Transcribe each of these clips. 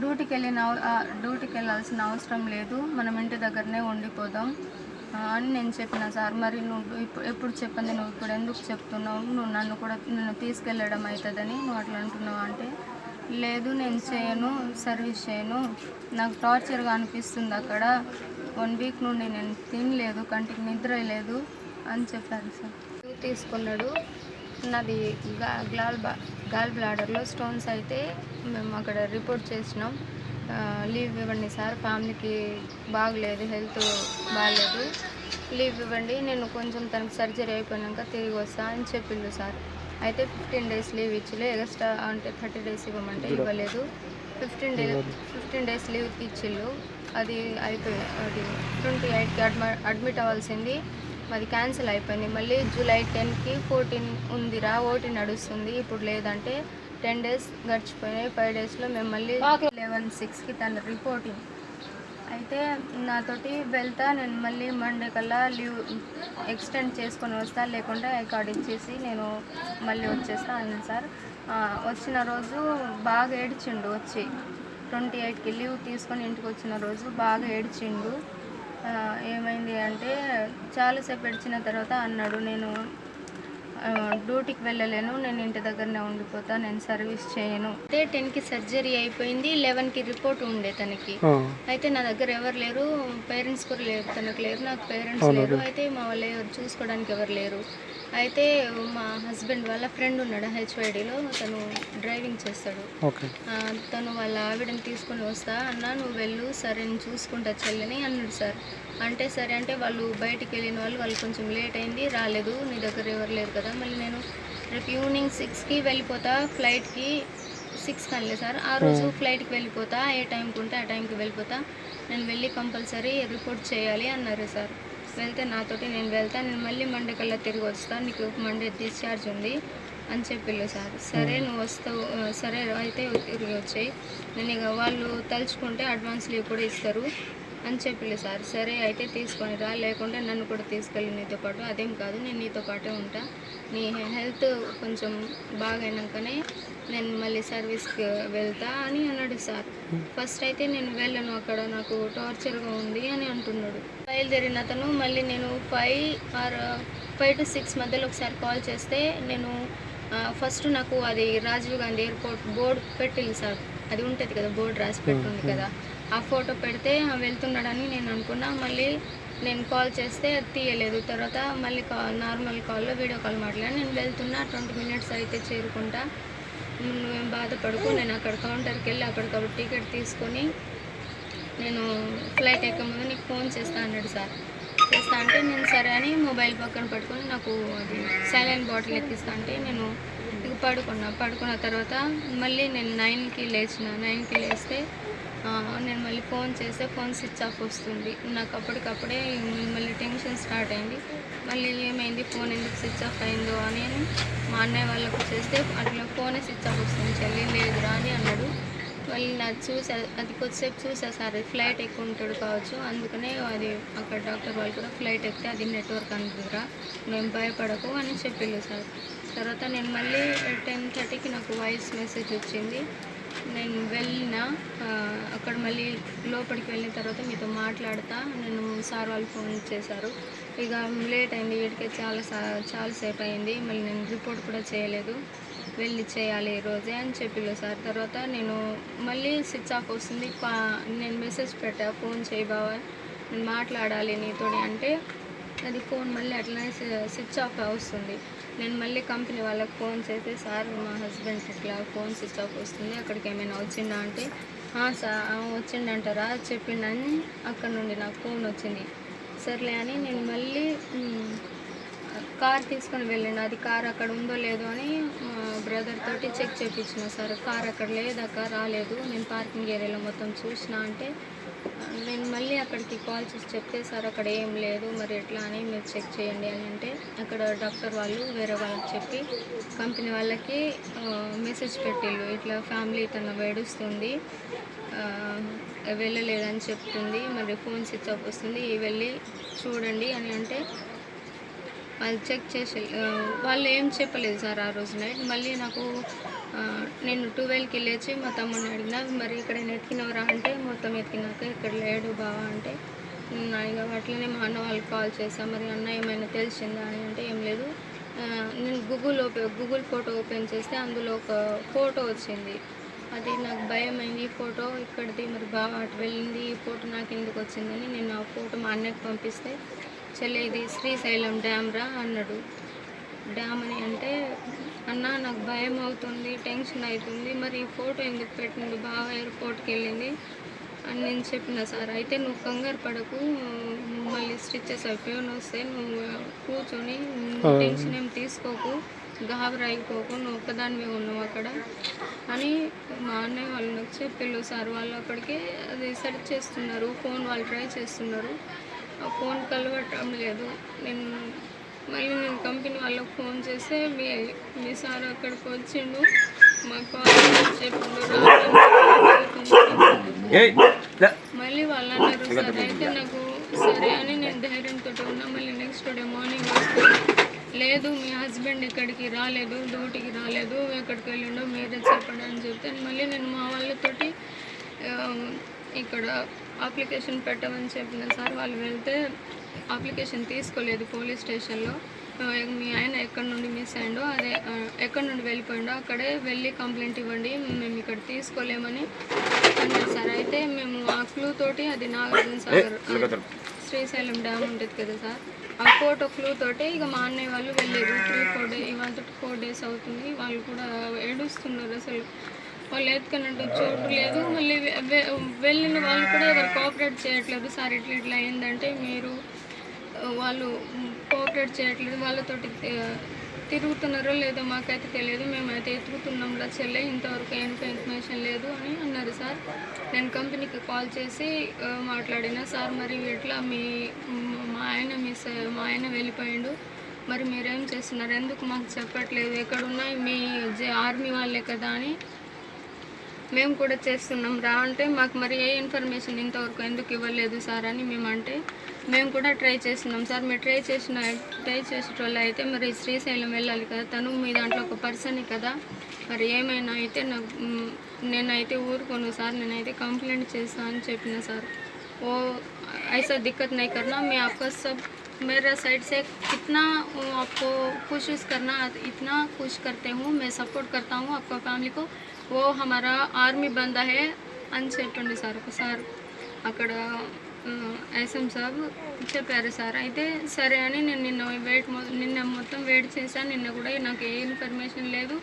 డ్యూటీకి వెళ్ళాల్సిన అవసరం లేదు, మనం ఇంటి దగ్గరనే ఉండిపోదాం అని నేను చెప్పిన సార్. మరి నువ్వు ఎప్పుడు చెప్పింది, నువ్వు ఇప్పుడు ఎందుకు చెప్తున్నావు, నువ్వు నన్ను తీసుకెళ్ళడం అవుతుందని నువ్వు అట్లా అంటున్నావు అంటే, లేదు నేను చేయను, సర్వీస్ చేయను, నాకు టార్చర్గా అనిపిస్తుంది అక్కడ, 1 వీక్ నుండి నేను తినలేదు, కంటికి నిద్ర లేదు అని చెప్పారు సార్. తీసుకున్నాడు. నాది గాల్ బ్లాడర్లో స్టోన్స్ అయితే మేము అక్కడ రిపోర్ట్ చేసినాం. లీవ్ ఇవ్వండి సార్, ఫ్యామిలీకి బాగలేదు, హెల్త్ బాగలేదు, లీవ్ ఇవ్వండి, నేను కొంచెం తనకు సర్జరీ అయిపోయాక తిరిగి వస్తా అని చెప్పిండు సార్. అయితే 15 days లీవ్ ఇచ్చిలే, ఎక్స్ట్రా అంటే 30 days ఇవ్వమంటే ఇవ్వలేదు. 15 days లీవ్ ఇచ్చిళ్ళు, అది అయిపోయి అది 28కి అడ్మిట్ అవ్వాల్సింది, అది క్యాన్సిల్ అయిపోయింది. మళ్ళీ July 10కి 14 ఉందిరా, ఓటీ నడుస్తుంది, ఇప్పుడు లేదంటే 10 days గడిచిపోయినాయి. 5 daysలో మేము మళ్ళీ 11/6కి తన రిపోర్టింగ్ అయితే నాతోటి వెళ్తా, నేను మళ్ళీ మండే కల్లా లీవ్ ఎక్స్టెండ్ చేసుకొని వస్తా, లేకుంటే ఐ కార్డ్ ఇచ్చేసి నేను మళ్ళీ వచ్చేస్తా అన్నాను సార్. వచ్చిన రోజు బాగా ఏడ్చిండు, వచ్చి 28కి లీవ్ తీసుకొని ఇంటికి వచ్చిన రోజు బాగా ఏడ్చిండు. ఏమైంది అంటే చాలాసేపు ఏడ్చిన తర్వాత అన్నాడు, నేను డ్యూటీకి వెళ్ళలేను, నేను ఇంటి దగ్గరనే ఉండిపోతా, నేను సర్వీస్ చేయను అంటే. 10కి సర్జరీ అయిపోయింది, 11కి రిపోర్ట్ ఉండే తనకి. అయితే నా దగ్గర ఎవరు లేరు, పేరెంట్స్ కూడా లేరు, తనకు లేరు, నాకు పేరెంట్స్ లేరు, అయితే మా వాళ్ళు ఎవరు చూసుకోవడానికి ఎవరు లేరు. అయితే మా హస్బెండ్ వాళ్ళ ఫ్రెండ్ ఉన్నాడు హెచ్వైడీలో, తను డ్రైవింగ్ చేస్తాడు. తను వాళ్ళ ఆవిడని తీసుకొని వస్తా అన్నా, నువ్వు వెళ్ళు, సరే నేను చూసుకుంటా చెల్లని అన్నాడు సార్. అంటే సరే అంటే వాళ్ళు బయటికి వెళ్ళిన వాళ్ళు కొంచెం లేట్ అయింది, రాలేదు, నీ దగ్గర ఎవరు లేరు కదా, మళ్ళీ నేను రేపు ఈవినింగ్ 6కి వెళ్ళిపోతా, ఫ్లైట్కి 6కి అనలేదు సార్, ఆ రోజు ఫ్లైట్కి వెళ్ళిపోతా, ఏ టైంకి ఉంటే ఆ టైంకి వెళ్ళిపోతా, నేను వెళ్ళి కంపల్సరీ రిపోర్ట్ చేయాలి అన్నారు సార్. వెళ్తే నాతోటి నేను వెళ్తా, నేను మళ్ళీ మండే కల్లా తిరిగి వస్తాను, నీకు మండే డిశ్చార్జ్ ఉంది అని చెప్పిళ్ళు సార్. సరే నువ్వు వస్తావు, సరే అయితే తిరిగి వచ్చాయి, నేను ఇక వాళ్ళు తలుచుకుంటే అడ్వాన్స్ లీవ్ కూడా ఇస్తారు అని చెప్పిళ్ళు సార్. సరే అయితే తీసుకొని రా, లేకుంటే నన్ను కూడా తీసుకెళ్ళి నీతో పాటు, అదేం కాదు నేను నీతో పాటే ఉంటా, నీ హెల్త్ కొంచెం బాగైనాకనే నేను మళ్ళీ సర్వీస్కి వెళ్తా అని అన్నాడు సార్. ఫస్ట్ అయితే నేను వెళ్ళను, అక్కడ నాకు టార్చర్గా ఉంది అని అంటున్నాడు. బయలుదేరిన అతను మళ్ళీ నేను 5 to 6 మధ్యలో ఒకసారి కాల్ చేస్తే, నేను ఫస్ట్ నాకు అది రాజీవ్ గాంధీ ఎయిర్పోర్ట్ బోర్డు పెట్టింది సార్, అది ఉంటుంది కదా, బోర్డు రాసి పెట్టుంది కదా, ఆ ఫోటో పెడితే వెళ్తున్నాడని నేను అనుకున్నా. మళ్ళీ నేను కాల్ చేస్తే అది తీయలేదు. తర్వాత మళ్ళీ నార్మల్ కాల్లో వీడియో కాల్ మాట్లాడి, నేను వెళ్తున్నా, 20 minutes అయితే చేరుకుంటా, నువ్వేం బాధపడుకో, నేను అక్కడ కౌంటర్కి వెళ్ళి అక్కడికప్పుడు టికెట్ తీసుకొని నేను ఫ్లైట్ ఎక్కముందు నీకు ఫోన్ చేస్తా అన్నాడు సార్. చేస్తా అంటే నేను సరే అని మొబైల్ పక్కన పట్టుకొని, నాకు అది సైలెంట్ బాటిల్ ఎక్కిస్తా అంటే నేను పడుకున్న తర్వాత మళ్ళీ నేను 9కి లేస్తే నేను మళ్ళీ ఫోన్ చేస్తే ఫోన్ స్విచ్ ఆఫ్ వస్తుంది. నాకు అప్పటికప్పుడే మళ్ళీ టెన్షన్ స్టార్ట్ అయింది. మళ్ళీ ఏమైంది, ఫోన్ ఎందుకు స్విచ్ ఆఫ్ అయిందో అని మా అన్నయ్య వాళ్ళకు చేస్తే, అట్లా ఫోనే స్విచ్ ఆఫ్ వస్తుంది చెల్లి, లేదురా అని అన్నాడు. మళ్ళీ నాకు అది కొద్దిసేపు చూసా సార్, ఫ్లైట్ ఎక్కువ ఉంటాడు కావచ్చు, అందుకనే అది అక్కడ డాక్టర్ వాళ్ళు కూడా ఫ్లైట్ ఎక్కితే అది నెట్వర్క్ అందుకురా, మేము భయపడకు అని చెప్పిళ్ళు సార్. తర్వాత నేను మళ్ళీ 10:30కి నాకు వాయిస్ మెసేజ్ వచ్చింది. నేను వెళ్ళిన అక్కడ మళ్ళీ లోపలికి వెళ్ళిన తర్వాత మీతో మాట్లాడతా, నేను సార్ వాళ్ళు ఫోన్ చేశారు, ఇక లేట్ అయింది, వీటికే చాలాసేపు అయింది, మళ్ళీ నేను రిపోర్ట్ కూడా చేయలేదు, వెళ్ళి చేయాలి ఈరోజే అని చెప్పిళ్ళు సార్. తర్వాత నేను మళ్ళీ స్విచ్ ఆఫ్ వస్తుంది, నేను మెసేజ్ పెట్టా, ఫోన్ చేయి బావా, నేను మాట్లాడాలి నీతోని అంటే, అది ఫోన్ మళ్ళీ అట్లనే స్విచ్ ఆఫ్ వస్తుంది. నేను మళ్ళీ కంపెనీ వాళ్ళకి ఫోన్ చేసి, సార్ మా హస్బెండ్కి ఇట్లా ఫోన్ స్విచ్ ఆఫ్ వస్తుంది, అక్కడికి ఏమైనా వచ్చిందా అంటే, సార్ వచ్చిండంటారా చెప్పిండని అక్కడ నుండి నాకు ఫోన్ వచ్చింది. సర్లే అని నేను మళ్ళీ కార్ తీసుకొని వెళ్ళండి, అది కార్ అక్కడ ఉందో లేదో అని మా బ్రదర్ తోటి చెక్ చేయించిన సార్. కార్ అక్కడ లేదక్క, రాలేదు, నేను పార్కింగ్ ఏరియాలో మొత్తం చూసిన అంటే, నేను మళ్ళీ అక్కడికి కాల్ చేసి చెప్తే, సార్ అక్కడ ఏం లేదు, మరి ఎట్లా అని మీరు చెక్ చేయండి అని అంటే, అక్కడ డాక్టర్ వాళ్ళు వేరే వాళ్ళకి చెప్పి కంపెనీ వాళ్ళకి మెసేజ్ పెట్టిళ్ళు, ఇట్లా ఫ్యామిలీ తను ఏడుస్తుంది, వెళ్ళలేదని చెప్తుంది, మరి ఫోన్ స్విచ్ ఆఫ్ వస్తుంది, వెళ్ళి చూడండి అని అంటే, వాళ్ళు చెక్ చేసి వాళ్ళు ఏం చెప్పలేదు సార్ ఆ రోజు నైట్. మళ్ళీ నాకు నేను 12కి లేచి మా తమ్ముడిని అడిగినా, మరి ఎక్కడైనా ఎతికినవరా అంటే, మొత్తం ఎతికినాక ఇక్కడ లేడు బావ అంటే, ఇక అట్లనే మా అన్న వాళ్ళకి కాల్ చేశా, మరి అన్న ఏమైనా తెలిసిందా అని అంటే ఏం లేదు. నేను గూగుల్ ఫోటో ఓపెన్ చేస్తే అందులో ఒక ఫోటో వచ్చింది. అది నాకు భయమైంది, ఈ ఫోటో ఇక్కడిది, మరి బావ అటు వెళ్ళింది, ఈ ఫోటో నాకు ఎందుకు వచ్చిందని నేను ఆ ఫోటో మా అన్నకి పంపిస్తే, చెల్లి ఇది శ్రీశైలం డ్యామ్ రా అన్నాడు. డ్యామ్ అని అంటే, అన్న నాకు భయం అవుతుంది, టెన్షన్ అవుతుంది, మరి ఈ ఫోటో ఎందుకు పెట్టింది, బావ ఎయిర్పోర్ట్కి వెళ్ళింది అని నేను చెప్పిన సార్. అయితే నువ్వు కంగారు పడకు, మళ్ళీ స్టిచెస్ అయిపోయి వస్తే నువ్వు కూర్చొని టెన్షన్ ఏం తీసుకోకు, గాబరైపోకు, నువ్వు ఒక్కదానివే ఉన్నావు అక్కడ అని మా అన్నయ్య వాళ్ళు నాకు చెప్పిళ్ళు సార్. వాళ్ళు అక్కడికి అది సెర్చ్ చేస్తున్నారు, ఫోన్ వాళ్ళు ట్రై చేస్తున్నారు, ఆ ఫోన్ కలవటం లేదు. మళ్ళీ నేను కంపెనీ వాళ్ళకి ఫోన్ చేస్తే మీ సార్ అక్కడికి వచ్చిండు, మాకు చెప్పిండు మళ్ళీ వాళ్ళు అన్నారు సార్. అయితే నాకు సరే అని నేను ధైర్యంతో ఉన్నా. మళ్ళీ నెక్స్ట్ డే మార్నింగ్ వస్తే లేదు మీ హస్బెండ్ ఇక్కడికి రాలేదు, డ్యూటీకి రాలేదు, ఎక్కడికి వెళ్ళిండో మీరే చెప్పండి అని చెప్తే, మళ్ళీ నేను మా వాళ్ళతోటి ఇక్కడ అప్లికేషన్ పెట్టమని చెప్పిన సార్. వాళ్ళు వెళ్తే అప్లికేషన్ తీసుకోలేదు పోలీస్ స్టేషన్లో. మీ ఆయన ఎక్కడి నుండి మిస్ అయ్యిండో అదే ఎక్కడి నుండి వెళ్ళిపోయిండో అక్కడే వెళ్ళి కంప్లైంట్ ఇవ్వండి, మేము ఇక్కడ తీసుకోలేమని అన్నారు సార్. అయితే మేము ఆ క్లూ తోటి, అది నాగార్జున సాగర్ శ్రీశైలం డ్యామ్ ఉంటుంది కదా సార్, ఆ ఫోటో క్లూ తోటి ఇక మా అన్నయ్య వాళ్ళు వెళ్ళారు. 3-4 డేస్, ఇవాళ 4 డేస్ అవుతుంది. వాళ్ళు కూడా ఏడుస్తున్నారు, అసలు వాళ్ళు ఎత్తుకున్నట్టు చోటు లేదు. మళ్ళీ వెళ్ళిన వాళ్ళు కూడా ఎవరు కోఆపరేట్ చేయట్లేదు సార్. ఇట్లా అయిందంటే మీరు వాళ్ళు కోఆపరేట్ చేయట్లేదు, వాళ్ళతోటి తిరుగుతున్నారో లేదో మాకైతే తెలియదు, మేమైతే ఎత్తుకుతున్నాంలా చెల్లె, ఇంతవరకు ఇన్ఫర్మేషన్ లేదు అని అన్నారు సార్. నేను కంపెనీకి కాల్ చేసి మాట్లాడినా సార్, మరి ఇట్లా మా ఆయన వెళ్ళిపోయిండు, మరి మీరేం చేస్తున్నారు, ఎందుకు మాకు చెప్పట్లేదు, ఎక్కడున్నా మీ ఆర్మీ వాళ్ళే కదా అని మేము కూడా చేస్తున్నాం రా అంటే, మాకు మరి ఏ ఇన్ఫర్మేషన్ ఇంతవరకు ఎందుకు ఇవ్వలేదు సార్ అని మేమంటే, మేము కూడా ట్రై చేస్తున్నాం సార్. మీరు ట్రై చేసేటోళ్ళు అయితే మరి శ్రీశైలం వెళ్ళాలి కదా, తను మీ దాంట్లో ఒక పర్సన్ కదా, మరి ఏమైనా అయితే నేనైతే ఊరుకోను సార్, నేనైతే కంప్లైంట్ చేస్తాను అని చెప్పిన సార్. ఓ ऐसा दिक्कत नहीं करना, मैं आपका सब मेरा साइड से कितना आपको कोशिश करना, इतना खुश करते हूँ, मैं सपोर्ट करता हूँ आपका फ्యామిలీ को, वो हमारा ఆర్మీ బందా है అని చెప్పండి సార్ ఒకసారి. అక్కడ ఎస్ఎం సాబ్ చెప్పారు సార్. అయితే సరే అని నేను నిన్న మొత్తం వెయిట్ చేశాను. నిన్న కూడా నాకు ఏ ఇన్ఫర్మేషన్ లేదు.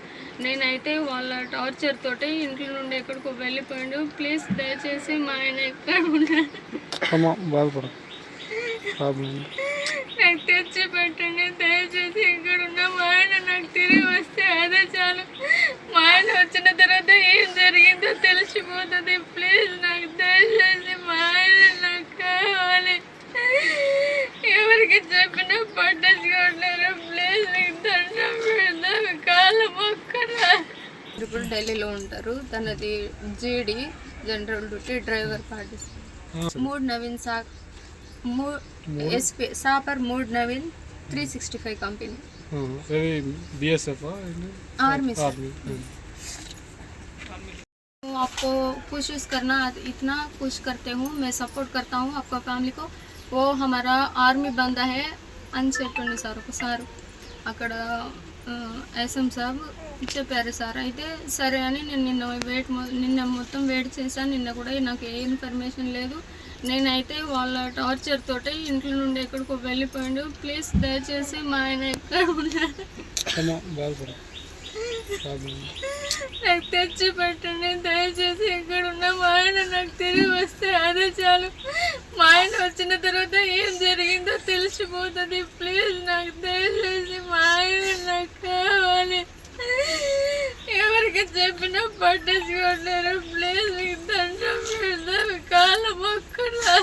నేనైతే వాళ్ళ టార్చర్ తోటి ఇంట్లో నుండి ఎక్కడికో వెళ్ళిపోయాడు. ప్లీజ్ దయచేసి మా ఆయన ఎక్కడ ఉన్నాడు నాకు తెచ్చి పెట్టండి, దయచేసి ఇక్కడ ఉన్న మా ఆయన నాకు తిరిగి వస్తే అదే చాలు. మా ఆయన వచ్చిన తర్వాత ఏం జరిగిందో తెలిసిపోతుంది. ప్లీజ్ నాకు దయచేసి మా ఆయన నాకు కావాలి. ఎవరికి చెప్పినా పట్టించుకోవట్లేరు. ప్లీజ్ నీకు దండం పెడతాను, కాళ్ళ మొక్కరా. ఇప్పుడు ఢిల్లీలో ఉంటారు. తనది GD general duty, driver party. మూడ్ నవీన్ ఎస్పీ సాపర్ మూడ్ నవీన్ 365 कंपनी बीएसएफ आर्मी। आपको कोशिश करना, इतना खुश करते हूँ, मैं सपोर्ट करता हूँ आपका फ्యామిలీ को, वो हमारा ఆర్మీ బందా है అని చెప్పండి సార్ ఒకసారి. అక్కడ ఎస్ఎం సాబ్ చెప్పారు సార్. అయితే సరే అని నేను నిన్న మొత్తం వెయిట్ చేశాను. నిన్న కూడా నాకు ఏ ఇన్ఫర్మేషన్ లేదు. నేనైతే వాళ్ళ టార్చర్ తోటి ఇంట్లో నుండి ఎక్కడికో వెళ్ళిపోయాడు. ప్లీజ్ దయచేసి మా ఆయన ఎక్కడ ఉన్నాడు నాకు తెచ్చి పెట్టండి, దయచేసి ఎక్కడ ఉన్నా మా ఆయన నాకు తిరిగి వస్తే అదే చాలు. మా ఆయన వచ్చిన తర్వాత ఏం జరిగిందో తెలిసిపోతుంది. ప్లీజ్ నాకు దయచేసి మా ఆయన నాకు కావాలి. ఎవరికి చెప్పినా పట్టించుకోవట్లేరు. ప్లీజ్ నీకు దండం పెడతాను, కాళ్ళ మొక్కలా.